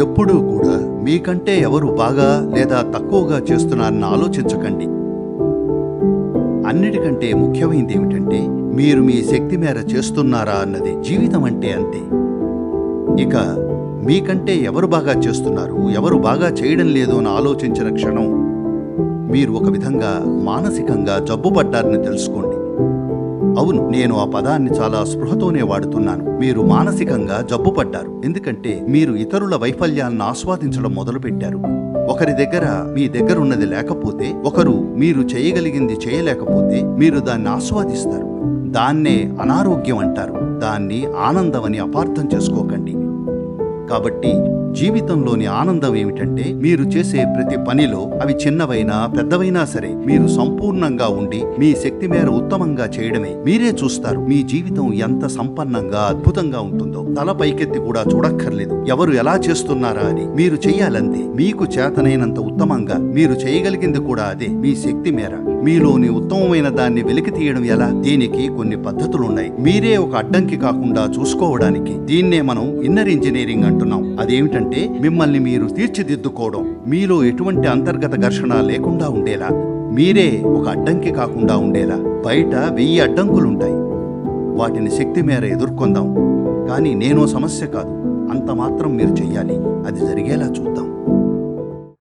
ఎప్పుడూ కూడా మీకంటే ఎవరు బాగా లేదా తక్కువగా చేస్తున్నారని ఆలోచించకండి. అన్నిటికంటే ముఖ్యమైనది ఏమిటంటే మీరు మీ శక్తి మేర చేస్తున్నారా అన్నది. జీవితం అంటే అంతే. ఇక మీకంటే ఎవరు బాగా చేస్తున్నారు, ఎవరు బాగా చేయడం లేదు అని ఆలోచించిన క్షణం మీరు ఒక విధంగా మానసికంగా జబ్బుపడ్డారని తెలుసుకోండి. అవును, నేను ఆ పదాన్ని చాలా స్పృహతోనే వాడుతున్నాను. మీరు మానసికంగా జబ్బుపడ్డారు. ఎందుకంటే మీరు ఇతరుల వైఫల్యాలను ఆస్వాదించడం మొదలుపెట్టారు. ఒకరి దగ్గర మీ దగ్గరున్నది లేకపోతే, ఒకరు మీరు చేయగలిగింది చేయలేకపోతే మీరు దాన్ని ఆస్వాదిస్తారు. దాన్నే అనారోగ్యం అంటారు. దాన్ని ఆనందమని అపార్థం చేసుకోకండి. కాబట్టి జీవితంలోని ఆనందం ఏమిటంటే మీరు చేసే ప్రతి పనిలో, అవి చిన్నవైనా పెద్దవైనా సరే, మీరు సంపూర్ణంగా ఉండి మీ శక్తి మేర ఉత్తమంగా చేయడమే. మీరే చూస్తారు మీ జీవితం ఎంత సంపన్నంగా అద్భుతంగా ఉంటుందో. తల పైకెత్తి కూడా చూడక్కర్లేదు ఎవరు ఎలా చేస్తున్నారా అని. మీరు చెయ్యాలంతే. మీకు చేతనైనంత ఉత్తమంగా మీరు చేయగలిగింది కూడా అదే. మీ శక్తి మేర మీలోని ఉత్తమమైన దాన్ని వెలికి తీయడం ఎలా? దీనికి కొన్ని పద్ధతులున్నాయి. మీరే ఒక అడ్డంకి కాకుండా చూసుకోవడానికి. దీన్నే మనం ఇన్నర్ ఇంజనీరింగ్ అంటున్నాం. అదేమిటంటే మిమ్మల్ని మీరు తీర్చిదిద్దుకోవడం. మీలో ఎటువంటి అంతర్గత ఘర్షణ లేకుండా ఉండేలా, మీరే ఒక అడ్డంకి కాకుండా ఉండేలా. బయట 1000 అడ్డంకులుంటాయి. వాటిని శక్తి మేర ఎదుర్కొందాం. కానీ నేనో సమస్య కాదు, అంత మాత్రం మీరు చెయ్యాలి. అది జరిగేలా చూద్దాం.